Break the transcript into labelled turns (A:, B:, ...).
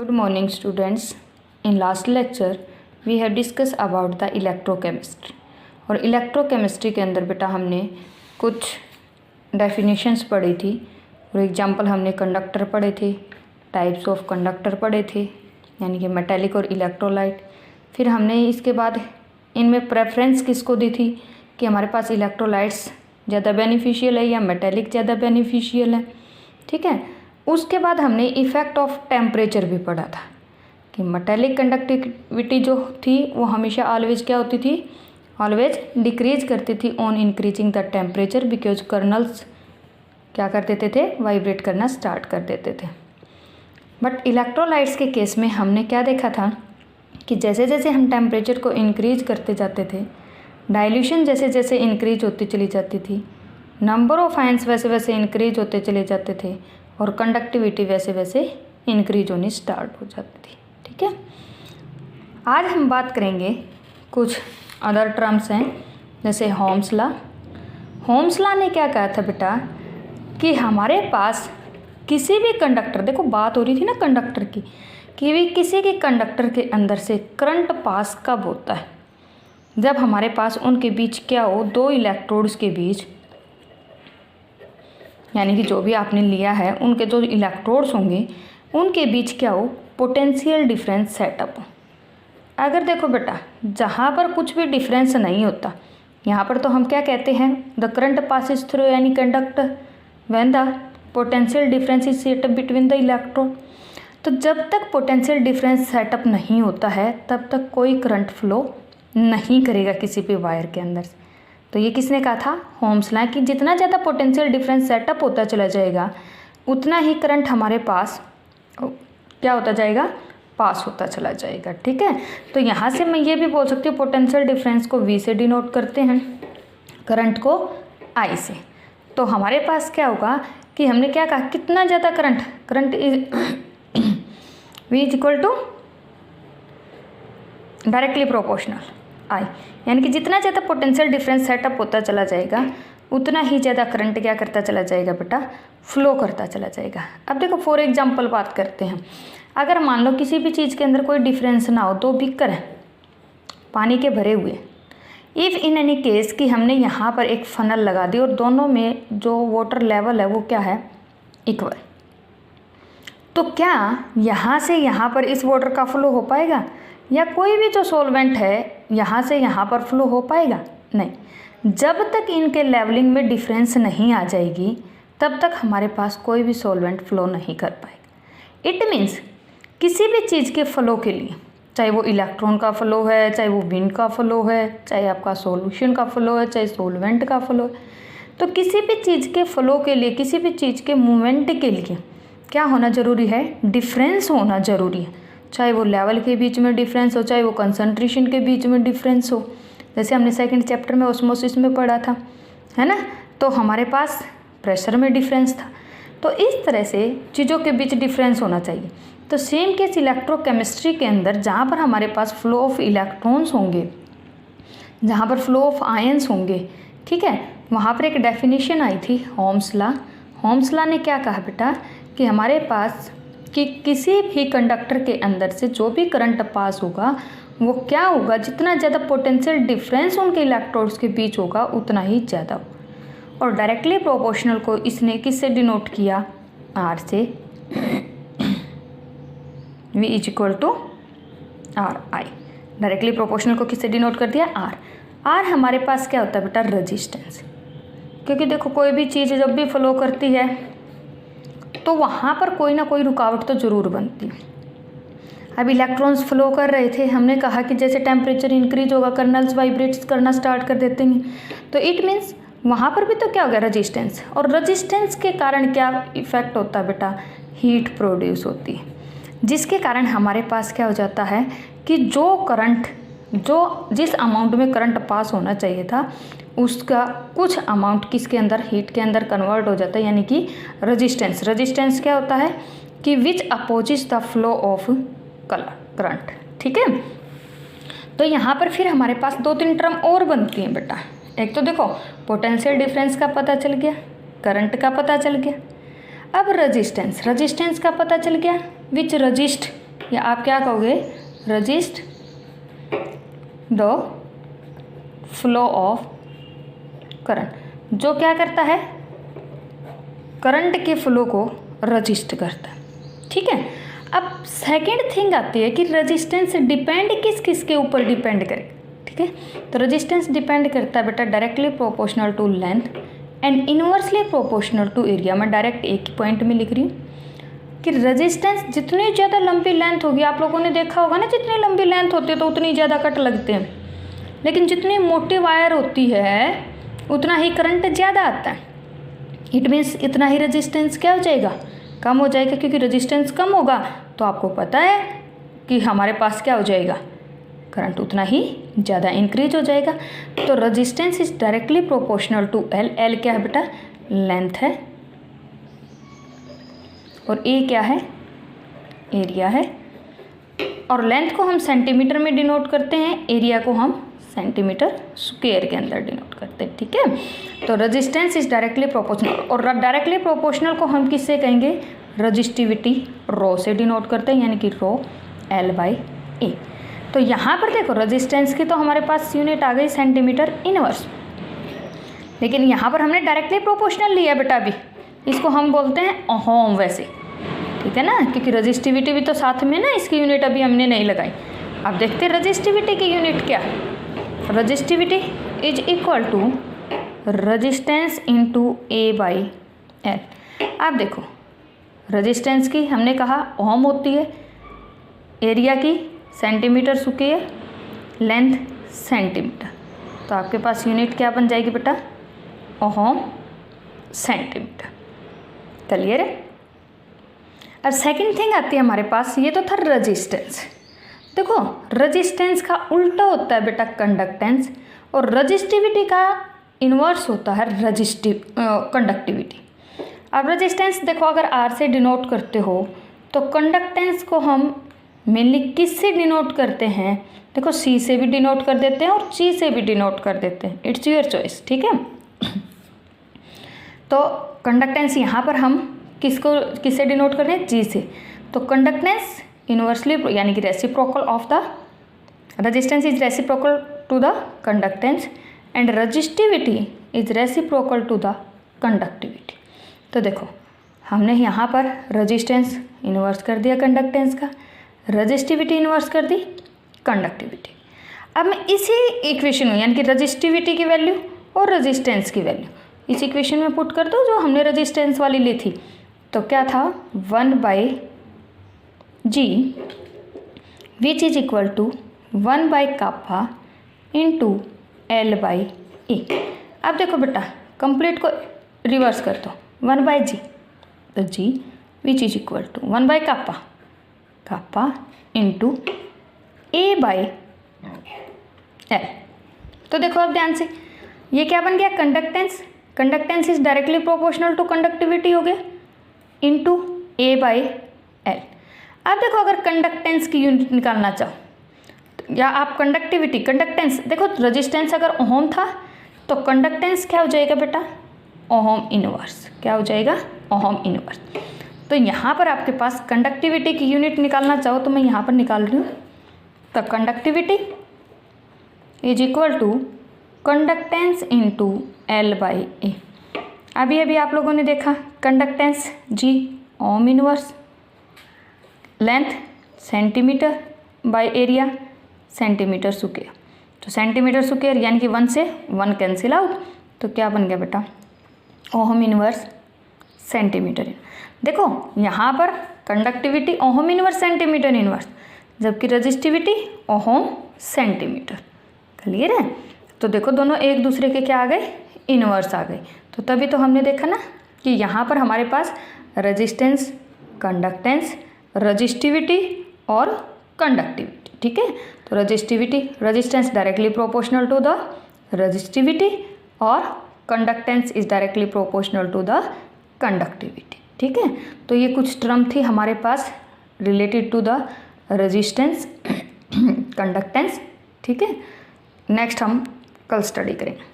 A: Good morning students. In last lecture we have discussed about the electrochemistry और electrochemistry के अंदर बेटा हमने कुछ डेफिनेशंस पढ़ी थी और एग्जांपल हमने कंडक्टर पढ़े थे, टाइप्स ऑफ कंडक्टर पढ़े थे यानी कि मेटेलिक और इलेक्ट्रोलाइट। फिर हमने इसके बाद इनमें प्रेफरेंस किसको दी थी कि हमारे पास इलेक्ट्रोलाइट्स ज़्यादा बेनिफिशियल है या मेटेलिक ज़्यादा बेनिफिशियल है। ठीक है, उसके बाद हमने इफ़ेक्ट ऑफ टेम्परेचर भी पढ़ा था कि मेटेलिक कंडक्टिविटी जो थी वो हमेशा ऑलवेज क्या होती थी, ऑलवेज डिक्रीज करती थी on increasing the temperature because colonel's क्या कर देते थे, वाइब्रेट करना स्टार्ट कर देते थे। बट इलेक्ट्रोलाइट्स के केस में हमने क्या देखा था कि जैसे जैसे हम टेम्परेचर को इंक्रीज करते जाते थे, डाइल्यूशन जैसे जैसे इंक्रीज होती चली जाती थी, नंबर ऑफ आयंस वैसे वैसे इंक्रीज होते चले जाते थे और कंडक्टिविटी वैसे वैसे इंक्रीज होनी स्टार्ट हो जाती थी। ठीक है, आज हम बात करेंगे कुछ अदर टर्म्स हैं जैसे होम्स लॉ। होम्स लॉ ने क्या कहा था बेटा कि हमारे पास किसी भी कंडक्टर, देखो बात हो रही थी ना कंडक्टर की, कि भी किसी के कंडक्टर के अंदर से करंट पास कब होता है, जब हमारे पास उनके बीच क्या हो, दो इलेक्ट्रोड्स के बीच यानी कि जो भी आपने लिया है उनके जो इलेक्ट्रोड्स होंगे उनके बीच क्या हो, पोटेंशियल डिफरेंस सेटअप हो। अगर देखो बेटा जहाँ पर कुछ भी डिफरेंस नहीं होता, यहाँ पर तो हम क्या कहते हैं, द करंट पासिस थ्रू यानी conductor when the potential difference is setup between the electrode. तो जब तक पोटेंशियल डिफरेंस सेटअप नहीं होता है तब तक कोई करंट फ्लो नहीं करेगा किसी भी वायर के अंदर से। तो ये किसने कहा था, होम्स लॉ, कि जितना ज़्यादा पोटेंशियल डिफरेंस सेटअप होता चला जाएगा उतना ही करंट हमारे पास क्या होता जाएगा, पास होता चला जाएगा। ठीक है, तो यहाँ से मैं ये भी बोल सकती हूँ पोटेंशियल डिफरेंस को V से डिनोट करते हैं, करंट को I से। तो हमारे पास क्या होगा कि हमने क्या कहा, कितना ज़्यादा current is V is equal to directly proportional I, यानी कि जितना ज़्यादा पोटेंशियल डिफरेंस सेटअप होता चला जाएगा उतना ही ज़्यादा करंट क्या करता चला जाएगा बेटा, फ्लो करता चला जाएगा। अब देखो फॉर एग्जांपल बात करते हैं, अगर मान लो किसी भी चीज़ के अंदर कोई डिफरेंस ना हो, दो बीकर हैं पानी के भरे हुए, इफ़ इन एनी केस कि हमने यहाँ पर एक फनल लगा दी और दोनों में जो वाटर लेवल है वो क्या है, इक्वल, तो क्या यहाँ से यहाँ पर इस वाटर का फ्लो हो पाएगा, या कोई भी जो सॉल्वेंट है यहाँ से यहाँ पर फ्लो हो पाएगा? नहीं। जब तक इनके लेवलिंग में डिफरेंस नहीं आ जाएगी तब तक हमारे पास कोई भी सॉल्वेंट फ्लो नहीं कर पाएगा। इट मीन्स किसी भी चीज़ के फ्लो के लिए, चाहे वो इलेक्ट्रॉन का फ्लो है, चाहे वो विंड का फ्लो है, चाहे आपका सॉल्यूशन का फ्लो है, चाहे सॉल्वेंट का फ्लो है, तो किसी भी चीज़ के फ्लो के लिए, किसी भी चीज़ के मूवमेंट के लिए क्या होना ज़रूरी है, डिफरेंस होना ज़रूरी है। चाहे वो लेवल के बीच में डिफरेंस हो, चाहे वो कंसंट्रेशन के बीच में डिफरेंस हो, जैसे हमने सेकंड चैप्टर में ऑस्मोसिस में पढ़ा था, है ना। तो हमारे पास प्रेशर में डिफरेंस था, तो इस तरह से चीज़ों के बीच डिफरेंस होना चाहिए। तो सेम केस इलेक्ट्रोकेमिस्ट्री के अंदर जहाँ पर हमारे पास फ्लो ऑफ इलेक्ट्रॉन्स होंगे, जहाँ पर फ्लो ऑफ आयंस होंगे, ठीक है, वहाँ पर एक डेफिनेशन आई थी होम्स लॉ। होम्स लॉ ने क्या कहा बेटा कि हमारे पास कि किसी भी कंडक्टर के अंदर से जो भी करंट पास होगा वो क्या होगा, जितना ज़्यादा पोटेंशियल डिफरेंस उनके इलेक्ट्रोड्स के बीच होगा उतना ही ज़्यादा होगा। और डायरेक्टली प्रोपोर्शनल को इसने किससे डिनोट किया, R से, V is equal to RI। Directly proportional को किससे डिनोट कर दिया, R हमारे पास क्या होता है बेटा, रजिस्टेंस। क्योंकि देखो कोई भी चीज़ जब भी फ्लो करती है तो वहाँ पर कोई ना कोई रुकावट तो ज़रूर बनती है। अब इलेक्ट्रॉन्स फ्लो कर रहे थे, हमने कहा कि जैसे टेम्परेचर इंक्रीज होगा कर्नल्स वाइब्रेट्स करना स्टार्ट कर देते हैं, तो इट मीन्स वहाँ पर भी तो क्या हो गया, रजिस्टेंस। और रजिस्टेंस के कारण क्या इफेक्ट होता है बेटा, हीट प्रोड्यूस होती है, जिसके कारण हमारे पास क्या हो जाता है कि जो करंट, जो जिस अमाउंट में करंट पास होना चाहिए था उसका कुछ अमाउंट किसके अंदर, हीट के अंदर कन्वर्ट हो जाता है, यानी कि रजिस्टेंस। रजिस्टेंस क्या होता है कि विच opposes the flow of current. ठीक है, तो यहाँ पर फिर हमारे पास दो तीन टर्म और बनती हैं बेटा। एक तो देखो पोटेंशियल डिफरेंस का पता चल गया, करंट का पता चल गया, अब रजिस्टेंस का पता चल गया, विच रजिस्ट या आप क्या कहोगे, resist the flow of current, जो क्या करता है, करंट के फ्लो को रजिस्ट करता है। ठीक है, अब सेकंड थिंग आती है कि रेजिस्टेंस डिपेंड किस किस के ऊपर डिपेंड करे। ठीक है, तो रेजिस्टेंस डिपेंड करता है बेटा directly proportional to length and inversely proportional to area. मैं डायरेक्ट एक ही पॉइंट में लिख रही हूँ कि रेजिस्टेंस जितनी ज़्यादा लंबी लेंथ होगी, आप लोगों ने देखा होगा ना, जितनी लंबी लेंथ होती है तो उतनी ज़्यादा कट लगते हैं, लेकिन जितनी मोटी वायर होती है उतना ही करंट ज़्यादा आता है। इट मीन्स इतना ही रेजिस्टेंस क्या हो जाएगा, कम हो जाएगा, क्योंकि रेजिस्टेंस कम होगा तो आपको पता है कि हमारे पास क्या हो जाएगा, करंट उतना ही ज़्यादा इंक्रीज हो जाएगा। तो resistance is directly proportional to L. L क्या है बेटा, लेंथ है, और ए क्या है, एरिया है। और लेंथ को हम सेंटीमीटर में डिनोट करते हैं, एरिया को हम सेंटीमीटर स्क्वायर के अंदर डिनोट करते हैं। ठीक है, तो रेजिस्टेंस इज डायरेक्टली प्रोपोर्शनल, और डायरेक्टली प्रोपोर्शनल को हम किससे कहेंगे, रजिस्टिविटी रो से डिनोट करते हैं, यानी कि रो एल बाई ए। तो यहाँ पर देखो रेजिस्टेंस की तो हमारे पास यूनिट आ गई सेंटीमीटर इनवर्स, लेकिन यहाँ पर हमने डायरेक्टली प्रोपोर्शनल लिया बेटा, अभी इसको हम बोलते हैं ओहम वैसे। ठीक है ना, क्योंकि रजिस्टिविटी भी तो साथ में ना, इसकी यूनिट अभी हमने नहीं लगाई। अब देखते हैं रजिस्टिविटी की यूनिट क्या, resistivity is equal to resistance into A by L. आप देखो रेजिस्टेंस की हमने कहा ओम होती है, एरिया की सेंटीमीटर स्क्वायर, लेंथ सेंटीमीटर, तो आपके पास यूनिट क्या बन जाएगी बेटा, ओम सेंटीमीटर। क्लियर है। अब सेकंड थिंग आती है हमारे पास, ये तो था रेजिस्टेंस। देखो रेजिस्टेंस का उल्टा होता है बेटा कंडक्टेंस, और रेजिस्टिविटी का इन्वर्स होता है कंडक्टिविटी। अब रेजिस्टेंस देखो अगर आर से डिनोट करते हो तो कंडक्टेंस को हम मेनली किस से डिनोट करते हैं, देखो सी से भी डिनोट कर देते हैं और जी से भी डिनोट कर देते हैं, इट्स योर चॉइस। ठीक है, तो कंडक्टेंस यहाँ पर हम किससे डिनोट कर रहे हैं, जी से। तो कंडक्टेंस इनवर्सली यानी कि reciprocal of the resistance is reciprocal to the conductance and resistivity is reciprocal to the conductivity. तो देखो हमने यहाँ पर रेजिस्टेंस इन्वर्स कर दिया कंडक्टेंस का, रेजिस्टिविटी इन्वर्स कर दी कंडक्टिविटी। अब मैं इसी इक्वेशन में यानी कि रेजिस्टिविटी की वैल्यू और रेजिस्टेंस की वैल्यू इस इक्वेशन में पुट कर दो जो हमने रेजिस्टेंस वाली ली थी। तो क्या था 1/g which is equal to 1/kappa into L/A। अब देखो बेटा कंप्लीट को रिवर्स कर दो, 1/g तो g which is equal to 1/kappa into A/L। तो देखो अब ध्यान से ये क्या बन गया, conductance. Conductance is directly proportional to conductivity हो गया इंटू A/L। अब देखो अगर कंडक्टेंस की यूनिट निकालना चाहो या आप कंडक्टेंस देखो, रेजिस्टेंस अगर ओम था तो कंडक्टेंस क्या हो जाएगा बेटा, ओम इनवर्स। क्या हो जाएगा, ओम इनवर्स। तो यहाँ पर आपके पास कंडक्टिविटी की यूनिट निकालना चाहो तो मैं यहाँ पर निकाल रही हूँ। तो conductivity is equal to conductance into L/A। अभी आप लोगों ने देखा conductance G ohm inverse, length centimetre by area centimetre square. तो सेंटीमीटर स्क्वायर यानी कि 1 से 1 कैंसिल आउट, तो क्या बन गया बेटा, ओम इनवर्स सेंटीमीटर। देखो यहाँ पर conductivity ohm inverse centimetre inverse, जबकि रेजिस्टिविटी ओम सेंटीमीटर। क्लियर है। तो देखो दोनों एक दूसरे के क्या आ गए, इनवर्स आ गए। तो तभी तो हमने देखा ना कि यहाँ पर हमारे पास रेजिस्टेंस, कंडक्टेंस, रेजिस्टिविटी और कंडक्टिविटी। ठीक है, तो resistance directly proportional to the resistivity और conductance is directly proportional to the conductivity. ठीक है, तो ये कुछ टर्म थी हमारे पास related to the resistance, conductance. ठीक है, नेक्स्ट हम कल स्टडी करेंगे।